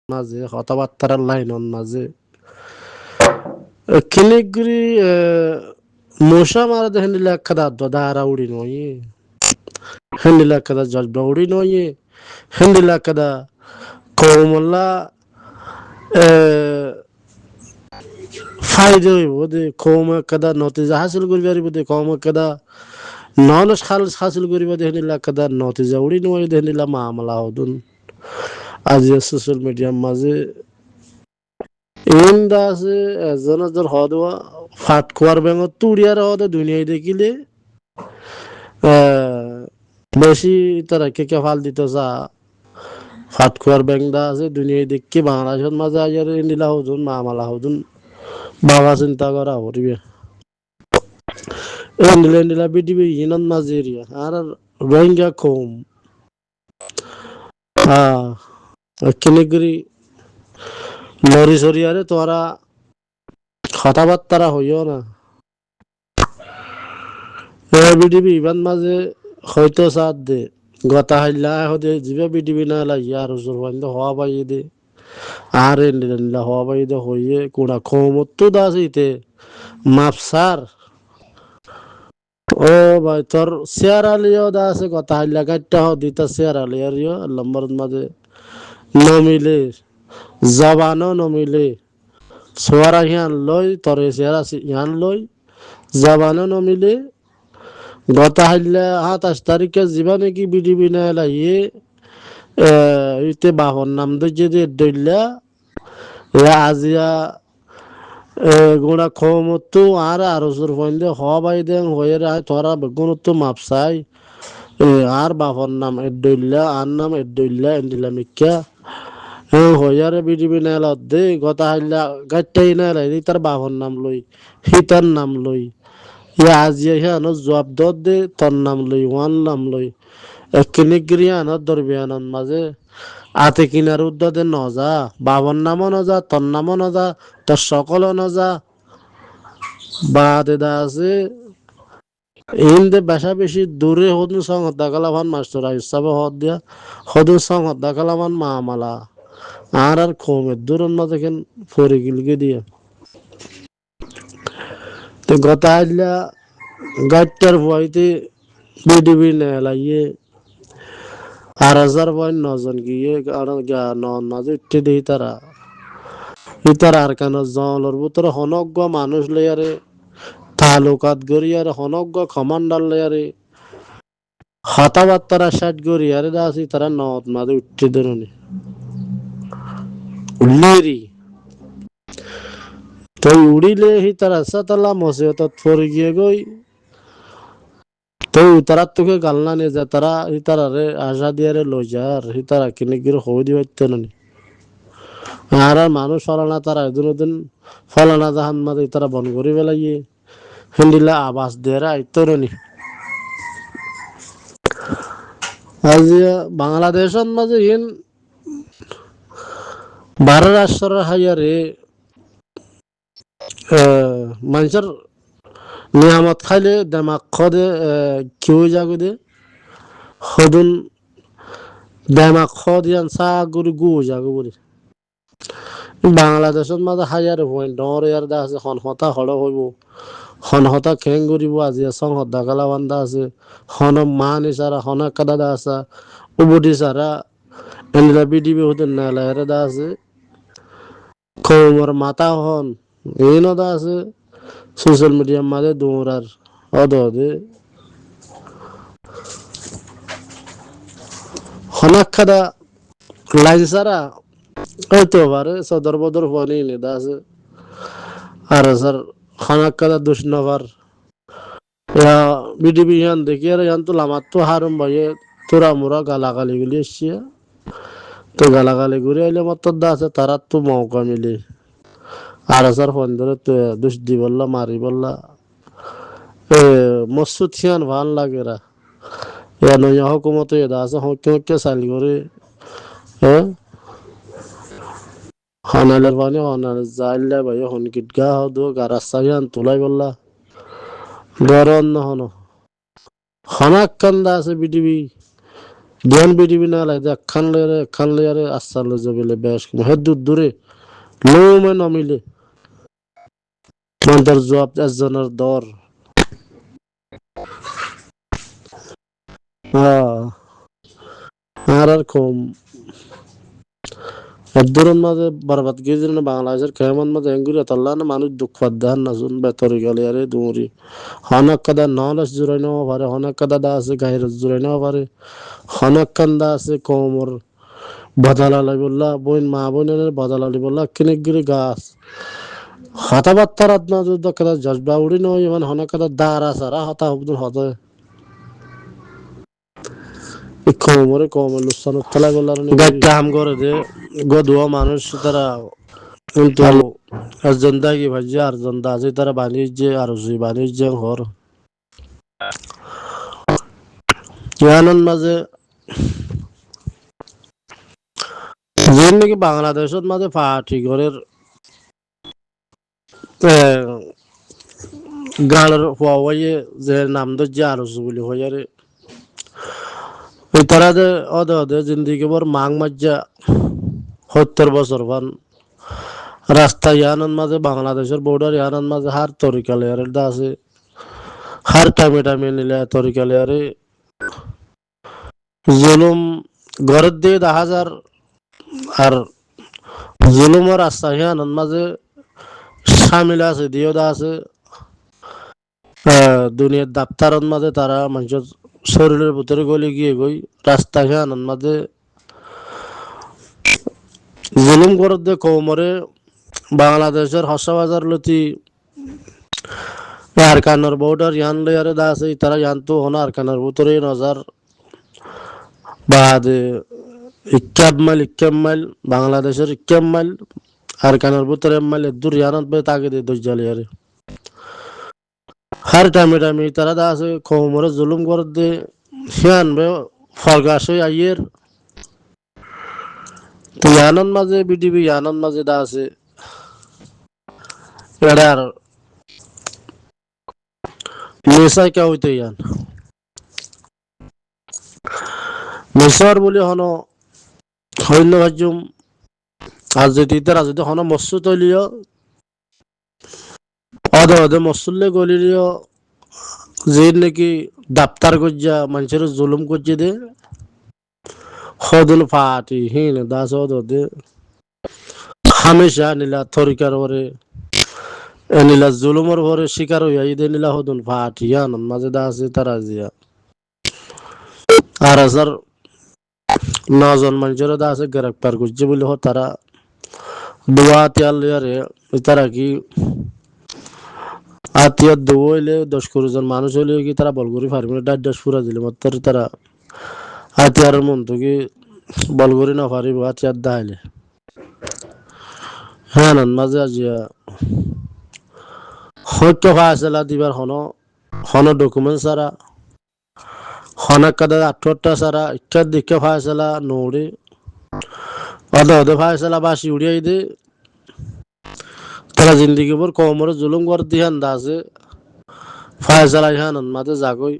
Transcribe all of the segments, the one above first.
মাঝে কথাবার্তার লাইনের মাঝে কিনিকগুড়ি মশা মারা দেখেন লেখা দারা উড়ি নয় হেন্দি লেখা জজবা উড়ি নয় হেন্দি লেখা কৌমল্লা ফায়দা হইব দে কৌম কেদা নতিজা হাসিল করি পারিব দে কৌম কেদা নলেজ হাসিল করিব দেখেন লেখা নতিজা উড়ি নয় দেখেন মামলা হদুন আজি সোশ্যাল মিডিয়ার মাঝে ইন্দা আছে এজন এজন হদওয়া ফাট খোয়ার ব্যাঙত তুড়িয়ার হদ দুনিয়ায় দেখিলে বেশি তারা কে কে ফাল দিত যা ফাট খোয়ার ব্যাংদা আছে দুনিয়ায় দেখি বাংলাদেশের মাঝে আইয়ার ইন্দিলা হদুন মামালা হদুন বাবা চিন্তা করা হরিবে ইন্দিলা ইন্দিলা বিডিবি ইনান মাঝে এরিয়া আর রোহিঙ্গা কম কিনিগরি লরি সরিয়ারে তোরা কথাবার্তা হইও না বিডিবি ইমান মাঝে হয়তো সাথ দে গতা হাইলা হদে জিবে বিডিবি না লাগিয়া আর হুজুর বান্ধ হওয়া পাই দে আর এন্ডিলা হওয়া পাই দে হইয়ে কোনা খমতো দাসিতে মাপসার ও ভাই তোর শেয়ার আলিও দা আছে কথা হাইলা গাইটা দিতা শেয়ার আলিয়ারিও লম্বর মাঝে নমিলে জবানো নমিলে সোয়ারা হিয়ান লই তরে শেয়ার আছে হিয়ান লই জবানো নমিলে গত হাইলে ২৭ তারিখে যাবা নাকি বিডিবি না লাগিয়ে ইতে বাহর নাম দইছে যে দইলা আজিয়া গোড়া খমতো আর আরজুর ফন্দে হবাই দেন হয়ে রায় তোরা বেগুনতো মাপসাই আর বাহর নাম দইলা আর নাম দইলা এন্ডিলা মিক্কা হয়ারে বিডিবি না দে গত হাইলা গাইটাই না লাই তার বাহর নাম লই হিতার নাম লই আজি হিয়ানো জবাব দে তোর নাম লই ওয়ান নাম লই কিনিগিরি আনত দরবিয়ানত মাঝে আতে কিনার উদ্দে নজা বাবর নামও নজা তোর নামও নজা তোর সকলও নজা বা দেদা আছে ইন্দে বেশা বেশি দূরে হদুন সং হদ্দা কালাভান মাস্টার হিসাবে হদ দিয়া হদুন সং হদ্দা কালাভান মামালা আর খোমের দূরের মাঝে দেখেন ফরি গিলকে দিয়া তো গতা আইলা গাইটার ভয়তে বিডিবি নেলাইয়ে ৮,০০০ পয়েন্ট ৯ জন গিয়ে নজে উঠে দেই তারা ইতার আর কেন জলের ভিতরে হনজ্ঞ মানুষ লেয়ারে তালুকাত গড়িয়ারে হনজ্ঞ কমান্ডার লেয়ারে হতাবার্তারা ষাট গড়িয়ারে দাসি তারা নদ মাঝে উঠে ধরুনি উল্লেরি তো উড়িলে হি তারা সাতালা মসে পরে গিয়ে গই তো তারা তোকে গালনা নিয়ে যায় তারা তারারে আশা দিয়ারে লই যায় আর তারা কিনে গিয়ে হয়ে দিবে নি আর মানুষ ফলানা তারা এদিন ওদিন ফলানা জাহান মাঝে তারা বন করি বেলাইয়ে হিন্দিলা আবাস দেরা আইতরনি আজ বাংলাদেশের মাঝে হিন ১২ রাষ্ট্রের হাইয়ারে মানুষের নিয়ামত খাইলে দেমাক খদে কেউ যাগো দে সদুন দেমাক খদিয়ান চা গুড়ি গু যাগো বলে বাংলাদেশের মাঝে হাইয়ারে হয় ডর ইয়ার দা আছে হনহতা হড় হইব হনহতা খেং করিব আজি সং হদ্দা কালা বান্ধা আছে হন মা নিচারা হন কাদা দা আছে উবুটি সারা এনলা বিডিবি হতে নালায়ারে দা আছে খবর মাথা হন এই নদা আছে সোশ্যাল মিডিয়ার মাঝে দৌড়ার অদে হনাক খাদা লাইন সারা হইতে পারে সদর বদর ফোনই নেদা আছে আর স্যার হনাক খাদা দুষ নভার বিডিবি ইয়ান দেখি আর ইয়ান তো লামাত তো হারুম ভাইয়ে তোরা মোরা গালাগালি গুলি এসছি তো গালাগালি ঘুরে আইলে মত দা আছে তারা তো মৌকা মিলে আর স্যার ফোন ধরে তো দুষ দি বললা মারি বললা মসুদ খিয়ান ভাল লাগে রা নয়া হকুমত এদা আছে হকে চাল করে হ্যাঁ হনালের পানি হনাল যাইলে ভাই হনকিট গা হদো গারাস্তা খিয়ান তোলাই বললা গরম নহন হনাক কান্দা আছে বিডিবি ধ্যান বিডিবি না লাগে খান লেয়ারে আসার লে যাবে বেশ হে দূরে লোমে নমিলে মন্দার জবাব একজনের দর আর কম এদুরের মাঝে বরবাদ গিয়ে বাংলাদেশের খেয়ামান মাঝে এঙ্গুরি তাল্লা না মানুষ দুঃখ পাদ্দান না শুন বেতরি গেলে আরে দুমরি হনক কাদা নলেস জুড়াই নেওয়া পারে হনক কাদা দা আছে গাহির জুড়াই নেওয়া পারে হনক কান্দা আছে কোমর বদালালি বললা বোন মা বোনের বদালালি বললা কিনিক গিরি গাছ হতাবার্তার আত্মা যুদ্ধ কাদা জজবা উড়ি নয় ইমান হনক কাদা দাঁড়া সারা হতা হবদুল হতে কোমরে কোমর লুসান তলা বললার গাইটা হাম করে দে গদুয়া মানুষ তারা কিন্তু একজন দাগি ভাজি আর জন দাজি তারা বাণিজ্যে আর বাণিজ্য হর ইয়ানন মাঝে যে নাকি বাংলাদেশের মাঝে পার্টি ঘরের গানের হওয়াইয়ে যে নাম ধরছে আর বলি হইয়ারে ওই তারা যে অদে জিন্দিগি বর মাং মাজ্জা 70 বছর ভান রাস্তা ইয়ানন মাঝে বাংলাদেশের বর্ডার ইয়ানন মাঝে হার তরিকা লেয়ারের দা আছে হার টাইমে নিলে তরিকা লেয়ারে জুলুম ঘরের দিয়ে 10,000 আর জুলুমের রাস্তা ইয়ানন মাঝে সামিল আছে দিওদা আছে দুনিয়ার দাপ্তারন মাঝে তারা মানুষের শরীরের ভিতরে গলি গিয়ে গই রাস্তা ইয়ানন মাঝে জুলুম করে দে কোমরে বাংলাদেশের হসাবাজার লতি আরকানোর বর্ডার ইয়ান লেয়ারে দা আছে তারা ইয়ান তো হনা আরকানোর ভিতরে নজর বাদ ইক্কাম মাইল বাংলাদেশের 51 মাইল আরকানোর ভিতরে মাইল দূর ইয়ানত বে তাকে দে দজ্জালিয়ারে হার টাইমে তারা দা আছে কোমরে জুলুম করে দে হিয়ান বে ফরগাশ আইয়ের তো ইয়ানন মাঝে বিডিবি ইয়ানন মাঝে দা আছে এডার মেসাই কে হইতে ইয়ান মেসার বলি হন হইন্য ভাজুম আর যদি তারা যদি হন মসু তৈলিও অদে মসুল্লে গলিলিও যে নাকি দাপ্তার গজ্জা মানুষের জুলুম করছে দে হদুল ফাটি হিন দাস দে হামেশা নীলা থরিকার ওরে নীলা জুলুমর ওরে শিকার হইয়া দে নীলা হদুল ফাটি ইয়ান মাঝে দা আছে তারা জিয়া আর হাজার 9 জন মানুষের দা আছে গ্রেপ্তার করছে বলে তারা দোয়া তিয়াল রে তারা কি আত্মীয় দৌলে 10 জন মানুষ হইলে কি তারা বলগুড়ি ফার্মে 10 পুরা দিলে মাত্র তারা আত্মীয়ার মন তো কি বলগুড়ি না পারিব আত্মীয়ার দাইলে হ্যাঁ মাঝে আজিয়া হত্য ফায়সালা দিবার হন ডকুমেন্ট সারা হনা কাদা 78টা সারা ইচ্ছার দিকে ফায়সালা নৌড়ে অদে ফায়সালা বাসি উড়িয়াই দে তারা জিন্দিগি ভর কোমরে জুলুম করে দিহান দাসে ফায়সালা ইহান মাঝে জাগই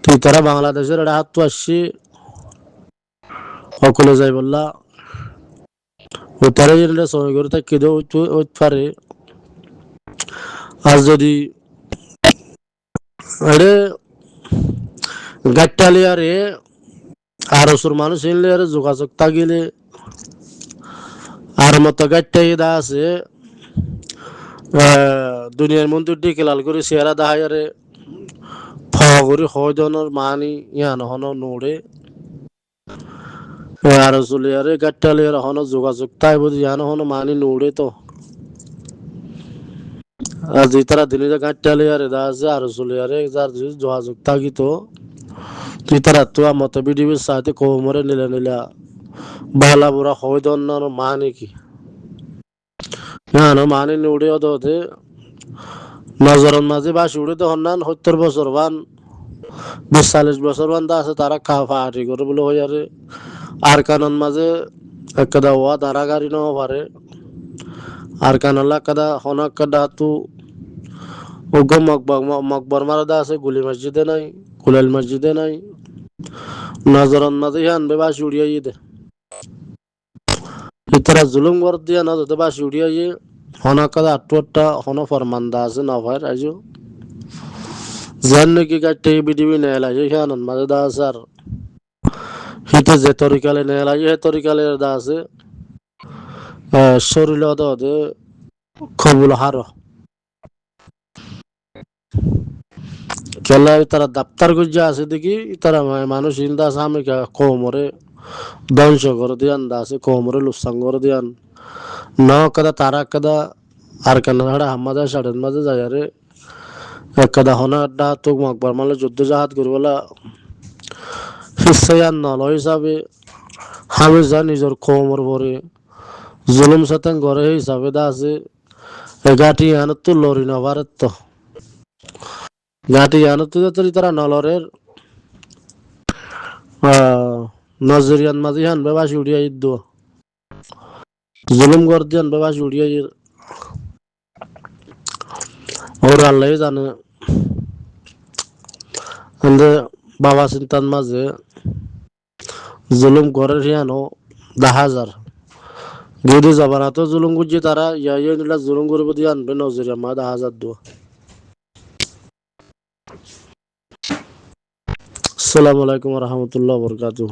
তুই তারা বাংলাদেশের এটা হাত তো আসছি সকলে যাই বললা ও তারা যেটা সময় করে তাকে ওই পারে আর যদি আরে গাট্টালিয়ারে আর ওসুর মানুষ এনলে আরে যোগাযোগ থাকিলে আর মতো গাট্টাই দা আছে দুনিয়ার মন্দির দিকে লাল করে চেহারা দেখায় আরে ফগরি হয় ধরনের মানি ইয়ান হন নোড়ে আর চলিয়ারে গাট্টালিয়ার হন যোগাযোগ তাই বুঝি ইয়ান হন মানি নোড়ে তো আর যে তারা দিনে গাট্টালিয়ারে দা আছে আর চলিয়ারে যার যোগাযোগ থাকি তো তুই তারা তো মতো বিডিবির সাথে কোমরে নিলা বালা বুড়া হয় ধরনের মানে কি না মানে নোড়ে ওদে নজরের মাঝে বাসি উড়ে তো হন্নান 70 বছর বান 40 বছর বান দা আছে তারা ফাটি করে বলে হয়ে আরে আর কানন মাঝে একদা হওয়া তারা গাড়ি নেওয়া পারে আর কানলা কাদা হনক কাদা তু ওগো মকবর মারা দা আছে গুলি মসজিদে নাই কুলাল মসজিদে নাই নজরন মাঝে আনবে বাসি উড়িয়ে দে ইতারা জুলুম কর দিয়া নজরতে বাসি উড়িয়ে হনা কাদা আটটা হন ফরমান্দা আছে নভার আজও যেন নাকি কাটতে বিডিবি নেলা যে খানন মাঝে দা আছে আর হিতে যে তরিকালে নেলা যে তরিকালে দা আছে শরীর দে কবুল হারো কেলা তারা দাপ্তার গুজা আছে দেখি তারা মানুষ ইন্দা আছে আমি কোমরে ধ্বংস করে দিয়ান দা আছে কোমরে লুসাং করে দিয়ান ন কাদা তারা কাদা আর কেন হাড়া হামাদা সাড়েন মাঝে যায় রে একদা হনা আড্ডা তো মাকবার মালে যুদ্ধ জাহাজ করবলা হিসায়ান নল হিসাবে হামে যা নিজের কোমর ভরে জুলুম সাতাং ঘরে হিসাবে দা আছে গাটি আনত তো লরি না ভারত তো গাটি আনত তো তারা নলরের নজরিয়ান মাঝে হান বেবাসি উড়িয়া ইদ্দ জুলুম কর দিয়ান বেবাসি উড়িয়া ওর আল্লাহ জানে বাবা চিন্তার মাঝে জুলুম করে হিয়ানো 10,000 গেদে যাবার তো জুলুম করছে তারা ইয়া নিলা জুলুম করবো দিয়ে আনবে নজরিয়া মা 10,000 দো আসসালামু আলাইকুম রহমতুল্লাহ বরকাতুহ